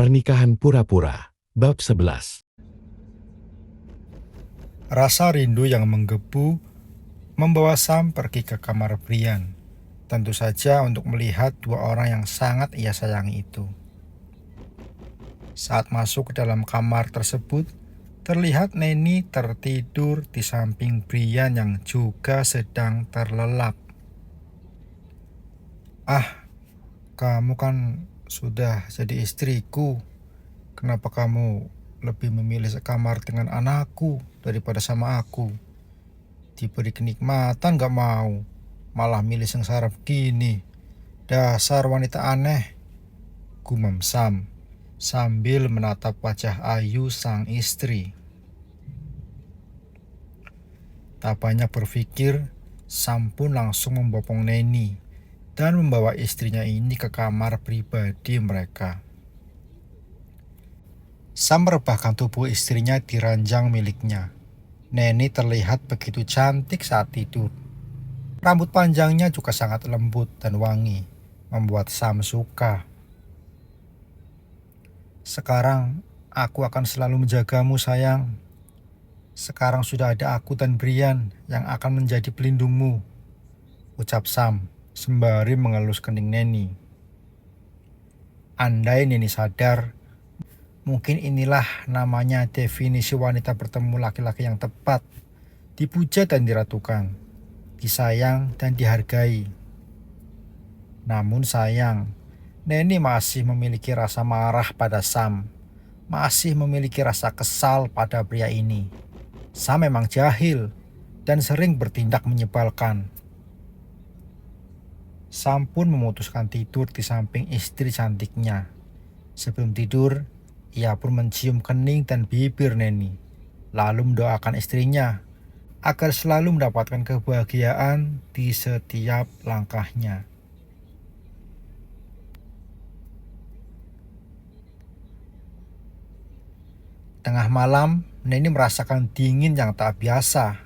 Pernikahan pura-pura, bab 11. Rasa rindu yang menggebu membawa Sam pergi ke kamar Brian. Tentu saja untuk melihat dua orang yang sangat ia sayangi itu. Saat masuk ke dalam kamar tersebut, terlihat Neni tertidur di samping Brian yang juga sedang terlelap. "Ah, kamu kan sudah jadi istriku. Kenapa kamu lebih memilih sekamar dengan anakku daripada sama aku? Diberi kenikmatan gak mau, malah milih sengsara begini. Dasar wanita aneh," gumam Sam sambil menatap wajah Ayu sang istri. Tak banyak berpikir, Sam pun langsung membopong Neni dan membawa istrinya ini ke kamar pribadi mereka. Sam merebahkan tubuh istrinya di ranjang miliknya. Neni terlihat begitu cantik saat tidur. Rambut panjangnya juga sangat lembut dan wangi, membuat Sam suka. "Sekarang aku akan selalu menjagamu, sayang. Sekarang sudah ada aku dan Brian yang akan menjadi pelindungmu," ucap Sam sembari mengelus kening Neni. Andai Neni sadar, mungkin inilah namanya definisi wanita bertemu laki-laki yang tepat, dipuja dan diratukan, disayang dan dihargai. Namun sayang, Neni masih memiliki rasa marah pada Sam, masih memiliki rasa kesal pada pria ini. Sam memang jahil dan sering bertindak menyebalkan. Sam pun memutuskan tidur di samping istri cantiknya. Sebelum tidur, ia pun mencium kening dan bibir Neni, lalu mendoakan istrinya agar selalu mendapatkan kebahagiaan di setiap langkahnya. Tengah malam, Neni merasakan dingin yang tak biasa.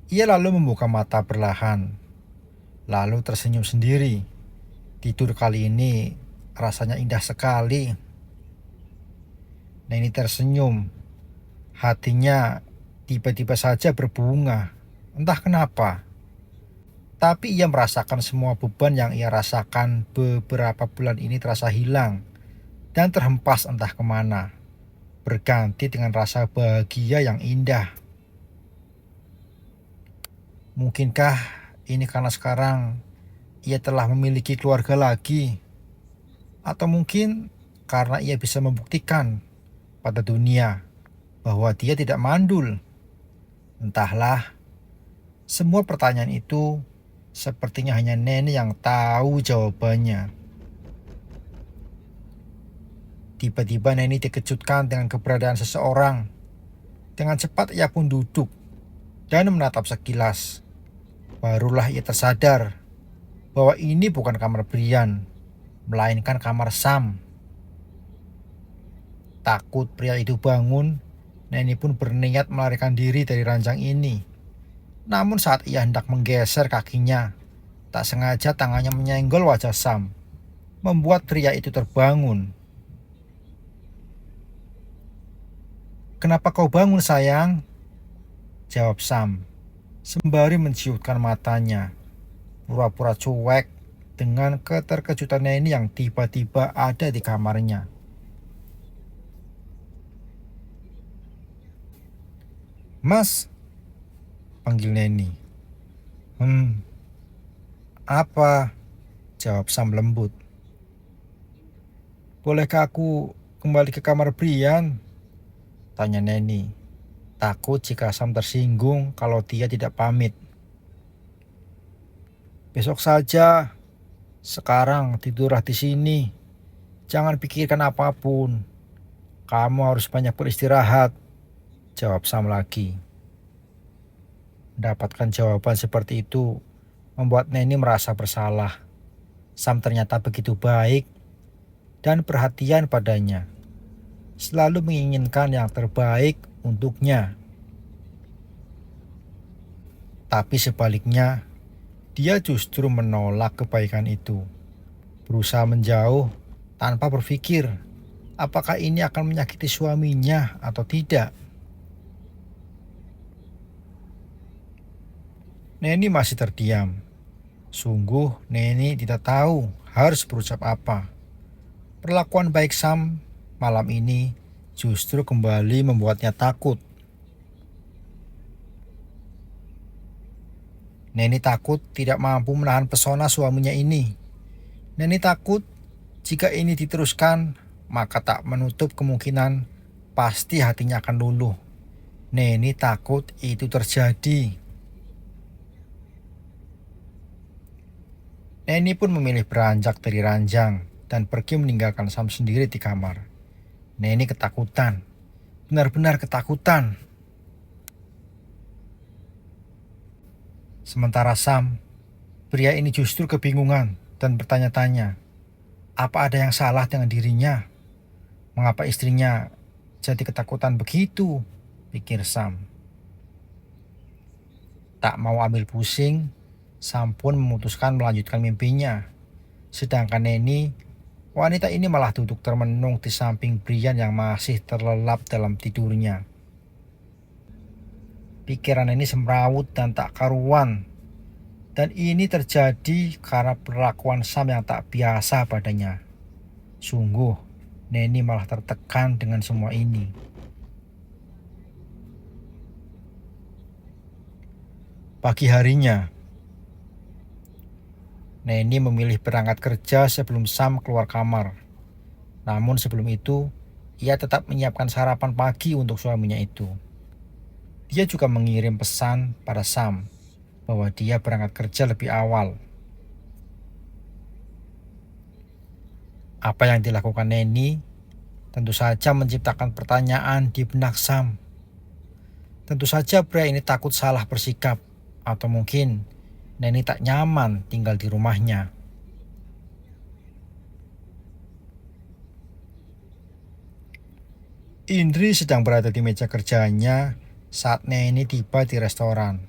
Ia lalu membuka mata perlahan, lalu tersenyum sendiri. Tidur kali ini rasanya indah sekali. Neni tersenyum. Hatinya tiba-tiba saja berbunga. Entah kenapa. Tapi ia merasakan semua beban yang ia rasakan beberapa bulan ini terasa hilang dan terhempas entah kemana, berganti dengan rasa bahagia yang indah. Mungkinkah ini karena sekarang ia telah memiliki keluarga lagi? Atau mungkin karena ia bisa membuktikan pada dunia bahwa dia tidak mandul? Entahlah, semua pertanyaan itu sepertinya hanya Neni yang tahu jawabannya. Tiba-tiba Neni dikejutkan dengan keberadaan seseorang. Dengan cepat ia pun duduk dan menatap sekilas. Barulah ia tersadar bahwa ini bukan kamar Brian, melainkan kamar Sam. Takut pria itu bangun, Neni pun berniat melarikan diri dari ranjang ini. Namun saat ia hendak menggeser kakinya, tak sengaja tangannya menyenggol wajah Sam, membuat pria itu terbangun. "Kenapa kau bangun, sayang?" jawab Sam sembari menciutkan matanya, pura-pura cuek dengan keterkejutan Neni yang tiba-tiba ada di kamarnya. "Mas," panggil Neni. Apa?" jawab Sam lembut. "Bolehkah aku kembali ke kamar Brian?" tanya Neni, takut jika Sam tersinggung kalau dia tidak pamit. "Besok saja. Sekarang tidurlah di sini. Jangan pikirkan apapun. Kamu harus banyak beristirahat," jawab Sam lagi. Mendapatkan jawaban seperti itu membuat Neni merasa bersalah. Sam ternyata begitu baik dan perhatian padanya, selalu menginginkan yang terbaik untuknya. Tapi sebaliknya, dia justru menolak kebaikan itu, berusaha menjauh tanpa berpikir apakah ini akan menyakiti suaminya atau tidak. Neni masih terdiam. Sungguh Neni tidak tahu harus berucap apa. Perlakuan baik Sam malam ini justru kembali membuatnya takut. Neni takut tidak mampu menahan pesona suaminya ini. Neni takut jika ini diteruskan, maka tak menutup kemungkinan pasti hatinya akan luluh. Neni takut itu terjadi. Neni pun memilih beranjak dari ranjang dan pergi meninggalkan Sam sendiri di kamar. Neni ketakutan, benar-benar ketakutan. Sementara Sam, pria ini justru kebingungan dan bertanya-tanya, apa ada yang salah dengan dirinya? Mengapa istrinya jadi ketakutan begitu? Pikir Sam. Tak mau ambil pusing, Sam pun memutuskan melanjutkan mimpinya. Sedangkan Neni, wanita ini malah duduk termenung di samping Brian yang masih terlelap dalam tidurnya. Pikiran Neni semrawut dan tak karuan. Dan ini terjadi karena perlakuan Sam yang tak biasa padanya. Sungguh, Neni malah tertekan dengan semua ini. Pagi harinya, Neni memilih berangkat kerja sebelum Sam keluar kamar. Namun sebelum itu, ia tetap menyiapkan sarapan pagi untuk suaminya itu. Dia juga mengirim pesan pada Sam bahwa dia berangkat kerja lebih awal. Apa yang dilakukan Neni tentu saja menciptakan pertanyaan di benak Sam. Tentu saja pria ini takut salah bersikap, atau mungkin Neni tak nyaman tinggal di rumahnya. Indri sedang berada di meja kerjanya saat Neni tiba di restoran.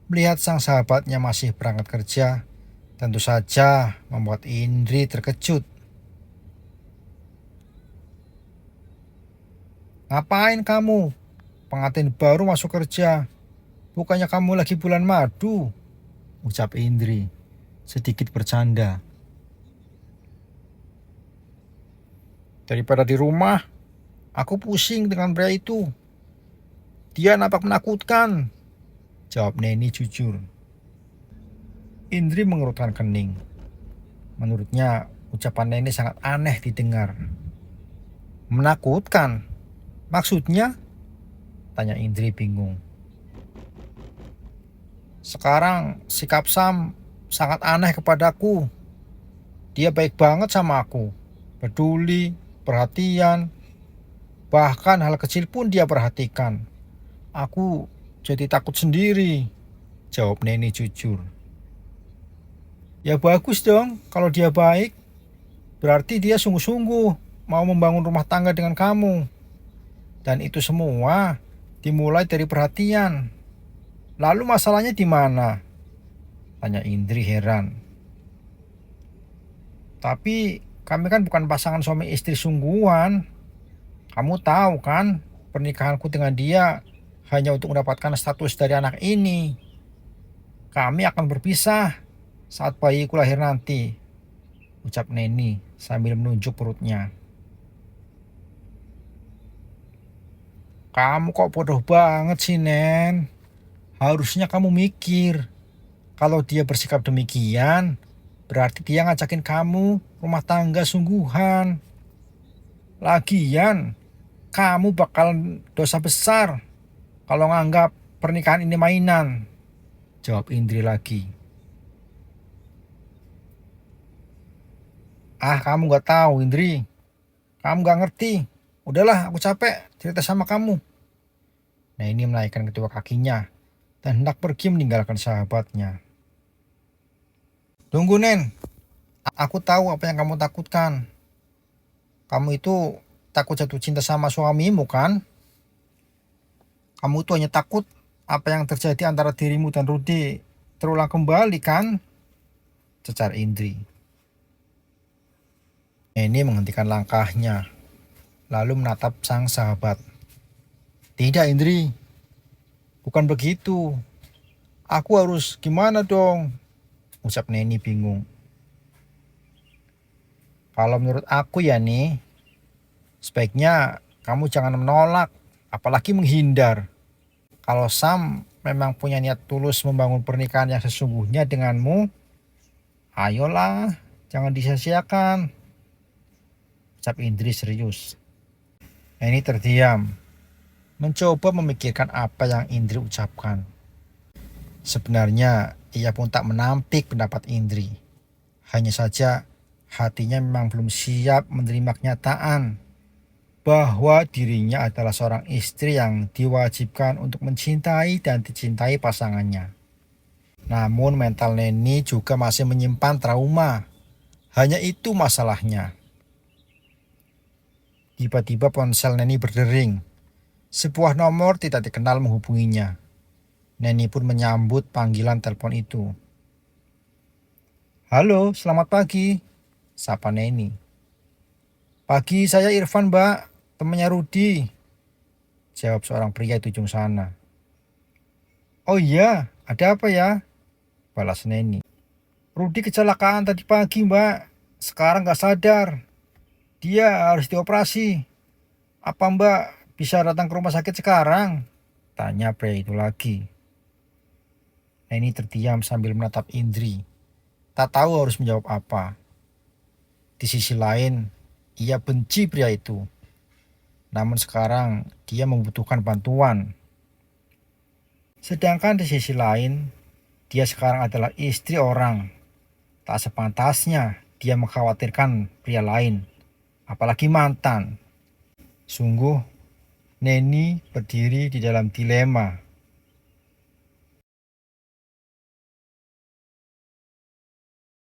Melihat sang sahabatnya masih berangkat kerja, tentu saja membuat Indri terkejut. Ngapain kamu? Pengantin baru masuk kerja. Bukannya kamu lagi bulan madu? Ucap Indri, sedikit bercanda. Daripada di rumah, aku pusing dengan pria itu. Dia nampak menakutkan, jawab Neni jujur. Indri mengerutkan kening. Menurutnya, ucapan Neni sangat aneh didengar. Menakutkan? Maksudnya? Tanya Indri bingung. Sekarang sikap Sam sangat aneh kepadaku. Dia baik banget sama aku. Peduli, perhatian, bahkan hal kecil pun dia perhatikan. Aku jadi takut sendiri, jawab Neni jujur. Ya bagus dong kalau dia baik. Berarti dia sungguh-sungguh mau membangun rumah tangga dengan kamu. Dan itu semua dimulai dari perhatian. Lalu masalahnya di mana? Tanya Indri heran. Tapi kami kan bukan pasangan suami istri sungguhan. Kamu tahu kan, pernikahanku dengan dia hanya untuk mendapatkan status dari anak ini. Kami akan berpisah saat bayiku lahir nanti, ucap Neni sambil menunjuk perutnya. Kamu kok bodoh banget sih, Nen. Harusnya kamu mikir, kalau dia bersikap demikian, berarti dia ngajakin kamu rumah tangga sungguhan. Lagian, kamu bakal dosa besar kalau nganggap pernikahan ini mainan, jawab Indri lagi. Ah, kamu gak tahu, Indri. Kamu gak ngerti. Udahlah, aku capek cerita sama kamu. Nah, ini menaikkan kedua kakinya dan hendak pergi meninggalkan sahabatnya. Tunggu, Nen. Aku tahu apa yang kamu takutkan. Kamu itu takut jatuh cinta sama suamimu kan? Kamu itu hanya takut apa yang terjadi antara dirimu dan Rudy terulang kembali kan? Cecar Indri. Ini menghentikan langkahnya. lalu menatap sang sahabat. Tidak Indri, bukan begitu. Aku harus gimana dong? Ucap Neni bingung. Kalau menurut aku ya nih, sebaiknya kamu jangan menolak, apalagi menghindar. Kalau Sam memang punya niat tulus membangun pernikahan yang sesungguhnya denganmu, ayolah, jangan disia-siakan. Ucap Indri serius. Neni terdiam, mencoba memikirkan apa yang Indri ucapkan. Sebenarnya ia pun tak menampik pendapat Indri. Hanya saja hatinya memang belum siap menerima kenyataan bahwa dirinya adalah seorang istri yang diwajibkan untuk mencintai dan dicintai pasangannya. Namun mental Neni juga masih menyimpan trauma. Hanya itu masalahnya. Tiba-tiba ponsel Neni berdering. Sebuah nomor tidak dikenal menghubunginya. Neni pun menyambut panggilan telepon itu. Halo, selamat pagi, sapa Neni. Pagi, saya Irfan, Mbak, temannya Rudi, jawab seorang pria di ujung sana. Oh iya, ada apa ya? Balas Neni. Rudi kecelakaan tadi pagi, Mbak. Sekarang gak sadar. Dia harus dioperasi. Apa Mbak bisa datang ke rumah sakit sekarang? Tanya pria itu lagi. Neni terdiam sambil menatap Indri. Tak tahu harus menjawab apa. Di sisi lain, ia benci pria itu. Namun sekarang dia membutuhkan bantuan. Sedangkan di sisi lain, dia sekarang adalah istri orang. Tak sepantasnya dia mengkhawatirkan pria lain, apalagi mantan. Sungguh, Neni berdiri di dalam dilema.